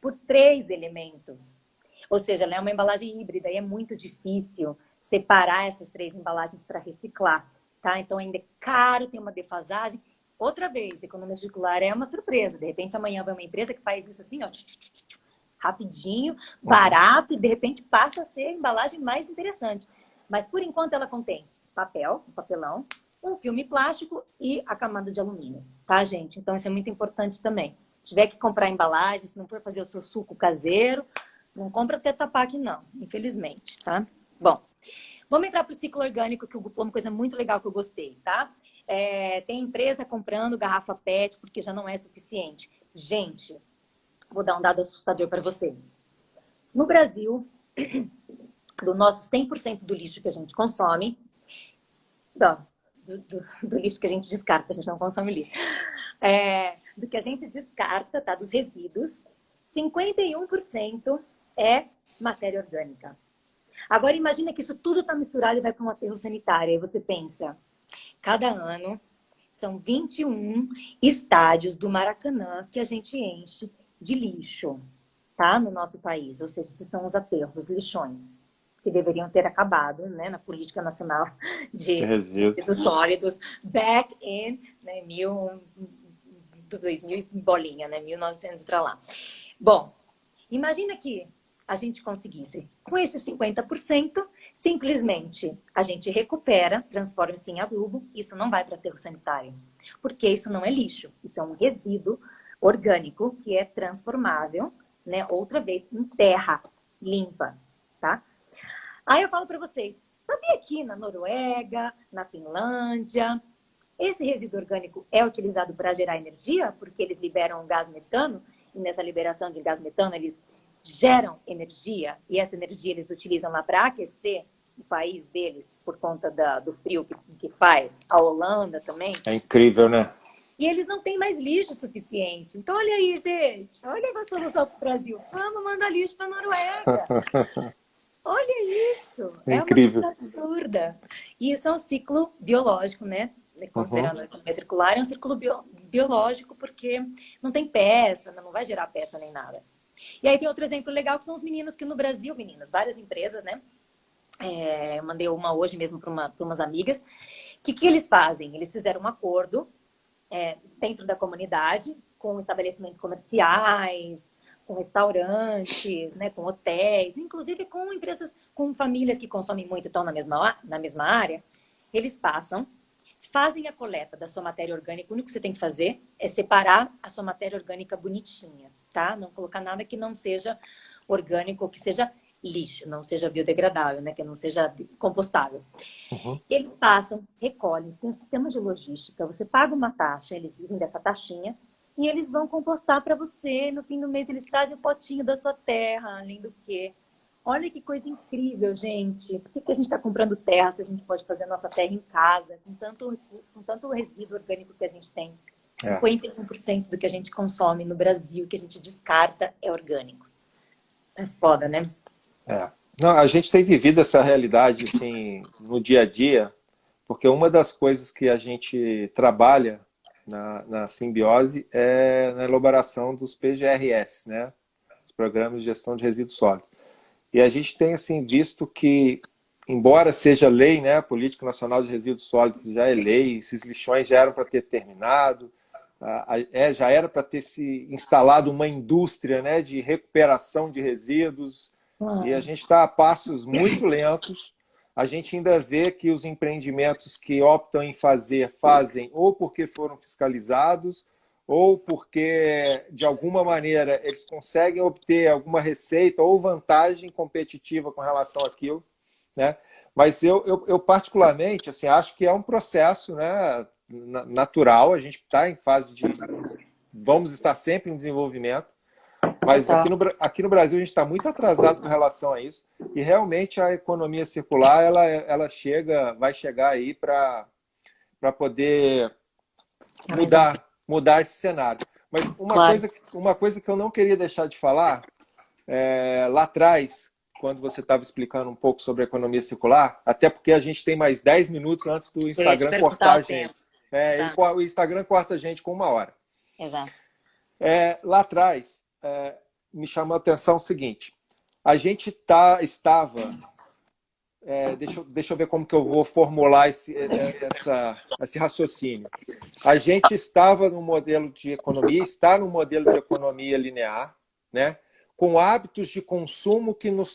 por 3 elementos. Ou seja, ela é uma embalagem híbrida e é muito difícil separar essas 3 embalagens para reciclar, tá? Então ainda é caro, tem uma defasagem. Outra vez, economia circular é uma surpresa. De repente, amanhã vai uma empresa que faz isso assim, ó, rapidinho, barato, e de repente passa a ser a embalagem mais interessante. Mas, por enquanto, ela contém papel, papelão, um filme plástico e a camada de alumínio, tá, gente? Então, isso é muito importante também. Se tiver que comprar embalagem, se não for fazer o seu suco caseiro, não compra Tetra Pak, não, infelizmente, tá? Bom, vamos entrar para o ciclo orgânico, que o Hugo falou uma coisa muito legal que eu gostei, tá? Tem empresa comprando garrafa PET porque já não é suficiente. Gente, vou dar um dado assustador para vocês. No Brasil, do nosso 100% do lixo que a gente consome, do lixo que a gente descarta, a gente não consome lixo, do que a gente descarta, tá? Dos resíduos, 51% é matéria orgânica. Agora, imagina que isso tudo está misturado e vai para um aterro sanitário. Aí você pensa, cada ano são 21 estádios do Maracanã que a gente enche de lixo, tá? No nosso país. Ou seja, esses são os aterros, os lixões, que deveriam ter acabado, né, na Política Nacional de Resíduos Sólidos, back in, né, 2000 bolinha, né, 1900 para lá. Bom, imagina que a gente conseguisse, com esses 50%, simplesmente a gente recupera, transforma-se em adubo, isso não vai para aterro sanitário, porque isso não é lixo, isso é um resíduo orgânico que é transformável, né, outra vez, em terra limpa, tá? Aí eu falo para vocês, sabia que na Noruega, na Finlândia, esse resíduo orgânico é utilizado para gerar energia, porque eles liberam o gás metano, e nessa liberação de gás metano eles geram energia, e essa energia eles utilizam lá para aquecer o país deles, por conta do frio que faz, a Holanda também. É incrível, né? E eles não têm mais lixo suficiente. Então, olha aí, gente, olha a solução para o Brasil. Vamos mandar lixo para a Noruega. Olha isso! É incrível. Uma coisa absurda. E isso é um ciclo biológico, né? Considerando a economia circular, é um ciclo biológico, porque não tem peça, não vai gerar peça nem nada. E aí tem outro exemplo legal, que são os meninos que no Brasil, meninas, várias empresas, né? Eu mandei uma hoje mesmo para umas amigas. O que eles fazem? Eles fizeram um acordo dentro da comunidade com estabelecimentos comerciais, com restaurantes, né, com hotéis, inclusive com empresas, com famílias que consomem muito e estão na mesma área. Eles fazem a coleta da sua matéria orgânica. O único que você tem que fazer é separar a sua matéria orgânica bonitinha, tá? Não colocar nada que não seja orgânico, ou que seja lixo, não seja biodegradável, né? Que não seja compostável. Eles recolhem, tem um sistema de logística, você paga uma taxa, eles vivem dessa taxinha, e eles vão compostar para você. No fim do mês, eles trazem o potinho da sua terra, além do que. Olha que coisa incrível, gente. Por que a gente está comprando terra se a gente pode fazer a nossa terra em casa, com tanto resíduo orgânico que a gente tem? 51% do que a gente consome no Brasil, que a gente descarta, é orgânico. É foda, né? Não, a gente tem vivido essa realidade assim, no dia a dia, porque uma das coisas que a gente trabalha na simbiose é na elaboração dos PGRS, né? Os Programas de Gestão de Resíduos Sólidos. E a gente tem assim, visto que, embora seja lei, né, a Política Nacional de Resíduos Sólidos já é lei, esses lixões já eram para ter terminado, já era para ter se instalado uma indústria, né, de recuperação de resíduos, e a gente está a passos muito lentos. A gente ainda vê que os empreendimentos que optam em fazem ou porque foram fiscalizados, ou porque, de alguma maneira, eles conseguem obter alguma receita ou vantagem competitiva com relação àquilo, né? Mas eu particularmente, assim, acho que é um processo, né, natural. A gente está em fase de... Vamos estar sempre em desenvolvimento, mas aqui no Brasil a gente está muito atrasado com relação a isso, e realmente a economia circular ela vai chegar aí para poder mudar esse cenário. Mas uma coisa que eu não queria deixar de falar lá atrás, quando você estava explicando um pouco sobre a economia circular, até porque a gente tem mais 10 minutos antes do Eu ia te Instagram cortar perguntar a o tempo. gente. Tá, O Instagram corta a gente com 1 hora. exato. Lá atrás, me chamou a atenção o seguinte: a gente estava. Deixa eu ver como que eu vou formular esse raciocínio. A gente estava no modelo de economia, está no modelo de economia linear, né? Com hábitos de consumo que nos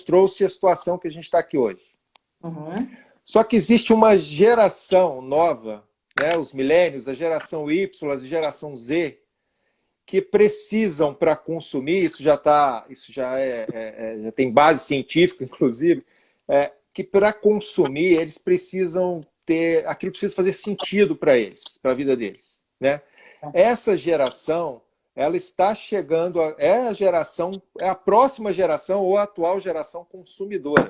trouxe a situação que a gente está aqui hoje. Uhum. Só que existe uma geração nova, né? Os milênios, a geração Y, a geração Z, que precisam para consumir, já tem base científica, inclusive, que para consumir eles precisam ter, aquilo precisa fazer sentido para eles, para a vida deles, né? Essa geração, ela está chegando, é a próxima geração ou a atual geração consumidora.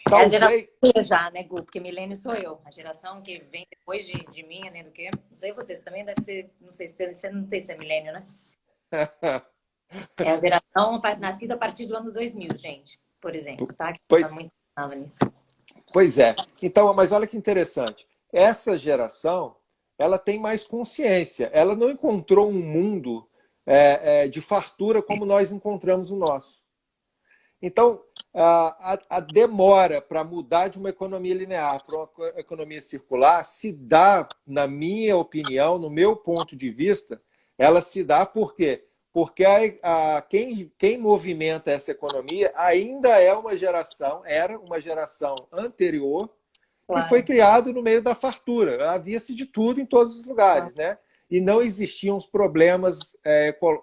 É a geração Talvez. já, né, Gu? Porque milênio sou eu. A geração que vem depois de mim, né, do que? Não sei vocês também deve ser, não sei se é milênio, né? É a geração nascida a partir do ano 2000, gente, por exemplo, tá? Que pois, tá muito nova nisso. pois é. Então, mas olha que interessante. Essa geração, ela tem mais consciência. Ela não encontrou um mundo de fartura como nós encontramos o nosso. Então, a demora para mudar de uma economia linear para uma economia circular se dá, na minha opinião, no meu ponto de vista, ela se dá por quê? Porque quem movimenta essa economia ainda era uma geração anterior que foi Claro. criado no meio da fartura. Havia-se de tudo em todos os lugares, né? E não existiam os problemas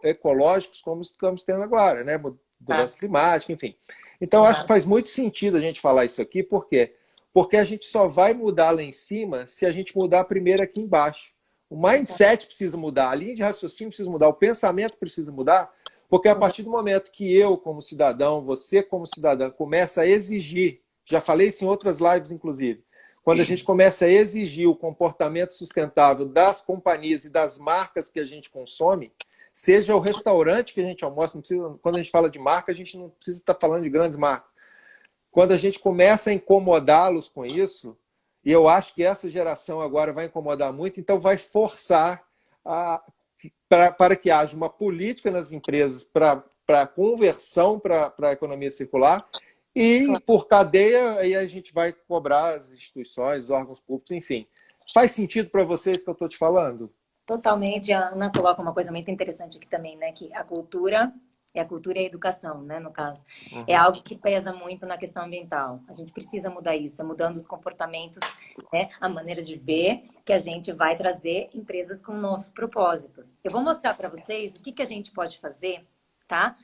ecológicos como estamos tendo agora, né? Mudança climática, enfim. Então, acho que faz muito sentido a gente falar isso aqui, por quê? Porque a gente só vai mudar lá em cima se a gente mudar primeiro aqui embaixo. O mindset precisa mudar, a linha de raciocínio precisa mudar, o pensamento precisa mudar, porque a partir do momento que eu, como cidadão, você, como cidadã, começa a exigir, já falei isso em outras lives, inclusive, quando a gente começa a exigir o comportamento sustentável das companhias e das marcas que a gente consome, seja o restaurante que a gente almoça, não precisa, quando a gente fala de marca, a gente não precisa estar falando de grandes marcas. Quando a gente começa a incomodá-los com isso, e eu acho que essa geração agora vai incomodar muito, então vai forçar para que haja uma política nas empresas para conversão para a economia circular, e por cadeia aí a gente vai cobrar as instituições, os órgãos públicos, enfim. Faz sentido para vocês que eu estou te falando? Totalmente. A Ana coloca uma coisa muito interessante aqui também, né? Que a cultura e a educação, né? No caso, é algo que pesa muito na questão ambiental. A gente precisa mudar isso, é mudando os comportamentos, né? A maneira de ver que a gente vai trazer empresas com novos propósitos. Eu vou mostrar para vocês o que a gente pode fazer, tá?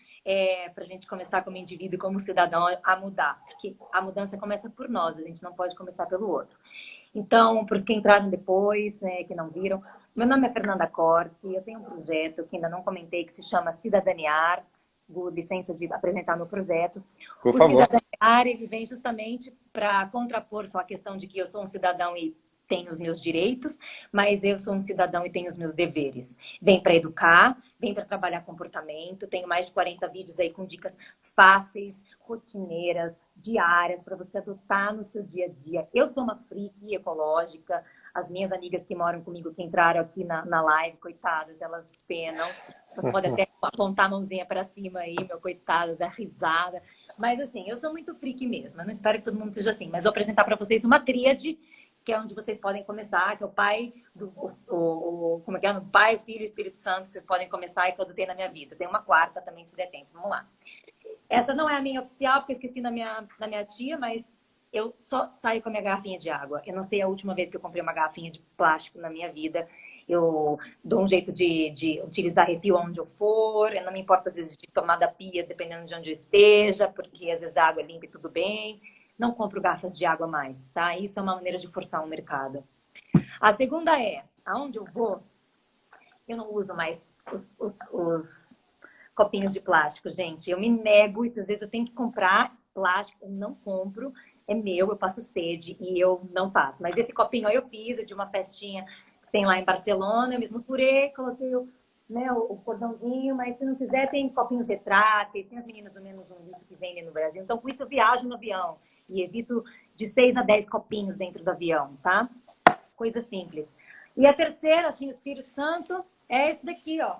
Para a gente começar como indivíduo e como cidadão a mudar. Porque a mudança começa por nós, a gente não pode começar pelo outro. Então, para os que entraram depois, né, que não viram, meu nome é Fernanda Corsi, eu tenho um projeto que ainda não comentei, que se chama Cidadaniar, com licença de apresentar meu projeto. Por O favor. Cidadaniar, ele vem justamente para contrapor só a questão de que eu sou um cidadão e tenho os meus direitos, mas eu sou um cidadão e tenho os meus deveres. Vem para educar, vem para trabalhar comportamento, tenho mais de 40 vídeos aí com dicas fáceis, rotineiras, diárias, para você adotar no seu dia a dia. Eu sou uma freak ecológica, as minhas amigas que moram comigo, que entraram aqui na live, coitadas, elas penam. Você pode até apontar a mãozinha para cima aí, meu coitadas, dar risada. Mas assim, eu sou muito freak mesmo. Eu não espero que todo mundo seja assim, mas vou apresentar para vocês uma tríade, que é onde vocês podem começar, que é o pai, como é que é? O Pai, o Filho e o Espírito Santo, que vocês podem começar e que eu adotei na minha vida. Tem uma quarta também, se der tempo. Vamos lá. Essa não é a minha oficial, porque eu esqueci na minha tia, mas eu só saio com a minha garrafinha de água. Eu não sei a última vez que eu comprei uma garrafinha de plástico na minha vida. Eu dou um jeito de utilizar refil onde eu for. Eu não me importo, às vezes, de tomar da pia, dependendo de onde eu esteja, porque às vezes a água é limpa e tudo bem. Não compro garrafas de água mais, tá? Isso é uma maneira de forçar o mercado. A segunda é, aonde eu vou, eu não uso mais os copinhos de plástico, gente. Eu me nego, isso às vezes eu tenho que comprar plástico, eu não compro, é meu, eu passo sede e eu não faço. Mas esse copinho aí eu fiz, é de uma festinha que tem lá em Barcelona, eu mesmo purei, coloquei né, o cordãozinho, mas se não quiser, tem copinhos retráteis, tem as meninas do Menos Um Lixo que vendem no Brasil. Então, com isso, eu viajo no avião e evito de 6 a 10 copinhos dentro do avião, tá? Coisa simples. E a terceira, assim, o Espírito Santo, é esse daqui, ó.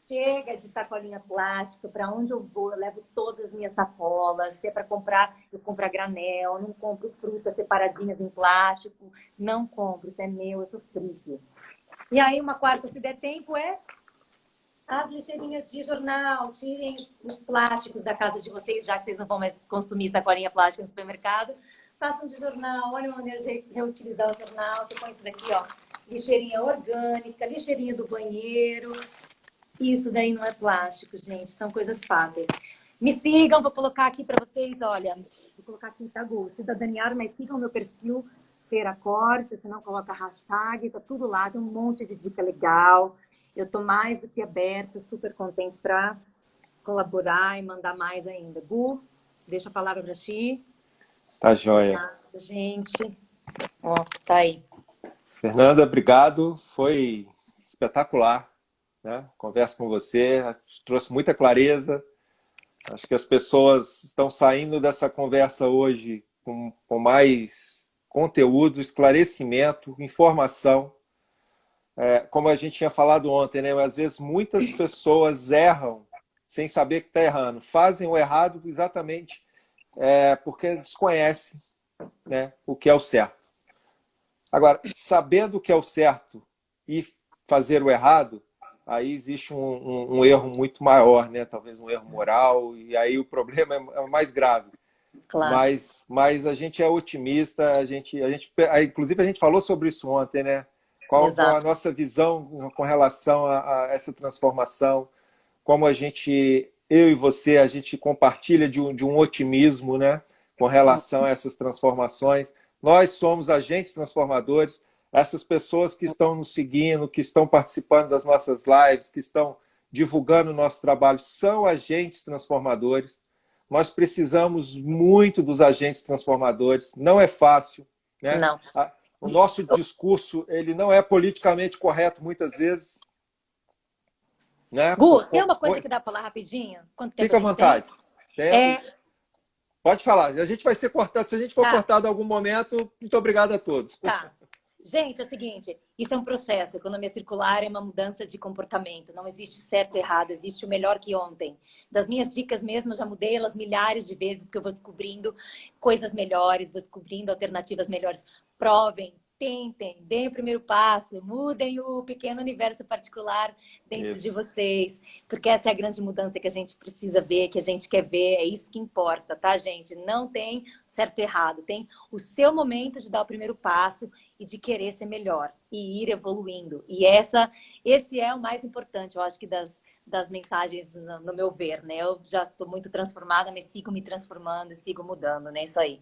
Chega de sacolinha plástica, para onde eu vou, eu levo todas as minhas sacolas. Se é para comprar, eu compro a granel, não compro frutas separadinhas em plástico, não compro, isso é meu, eu sou frígio. E aí, uma quarta, se der tempo, é as lixeirinhas de jornal. Tirem os plásticos da casa de vocês, já que vocês não vão mais consumir sacolinha plástica no supermercado. Façam de jornal, olha uma maneira de reutilizar o jornal. Você põe isso daqui, ó, lixeirinha orgânica, lixeirinha do banheiro. Isso daí não é plástico, gente, são coisas fáceis. Me sigam, vou colocar aqui para vocês, olha, vou colocar aqui, tá, Gu? Cidadaniar, mas sigam o meu perfil, Feiracor, se você não coloca hashtag, tá tudo lá, tem um monte de dica legal. Eu tô mais do que aberta, super contente para colaborar e mandar mais ainda. Gu, deixa a palavra para ti. Tá joia. Obrigada, gente. Ó, tá aí. Fernanda, obrigado. Foi espetacular, né? Conversa com você, trouxe muita clareza. Acho que as pessoas estão saindo dessa conversa hoje com mais conteúdo, esclarecimento, informação. Como a gente tinha falado ontem, né? Às vezes muitas pessoas erram sem saber que está errando. Fazem o errado exatamente porque desconhecem, né, o que é o certo. Agora, sabendo o que é o certo e fazer o errado, aí existe um erro muito maior, né? Talvez um erro moral, e aí o problema é mais grave. Claro. Mas a gente é otimista, inclusive a gente falou sobre isso ontem, né? Qual a Exato. nossa visão com relação a essa transformação, como eu e você, a gente compartilha de um otimismo, né? Com relação a essas transformações. Nós somos agentes transformadores. Essas pessoas que estão nos seguindo, que estão participando das nossas lives, que estão divulgando o nosso trabalho, são agentes transformadores. Nós precisamos muito dos agentes transformadores. Não é fácil, né? Não. O nosso discurso ele não é politicamente correto muitas vezes, né? Gu, tem uma coisa que dá para falar rapidinho? Quanto tempo a Fica à gente tem? vontade. Tem... É, Pode falar. A gente vai ser cortado. Se a gente for tá, cortado em algum momento, muito obrigado a todos. tá. Gente, é o seguinte, isso é um processo. A economia circular é uma mudança de comportamento. Não existe certo e errado, existe o melhor que ontem. Das minhas dicas mesmo, eu já mudei elas milhares de vezes, porque eu vou descobrindo coisas melhores, vou descobrindo alternativas melhores. Provem, tentem, deem o primeiro passo, mudem o pequeno universo particular dentro de vocês, porque essa é a grande mudança que a gente precisa ver, que a gente quer ver, é isso que importa, tá, gente? Não tem certo e errado, tem o seu momento de dar o primeiro passo e de querer ser melhor e ir evoluindo. E esse é o mais importante, eu acho que das mensagens, no meu ver, né? Eu já estou muito transformada, mas sigo me transformando, sigo mudando, né? Isso aí.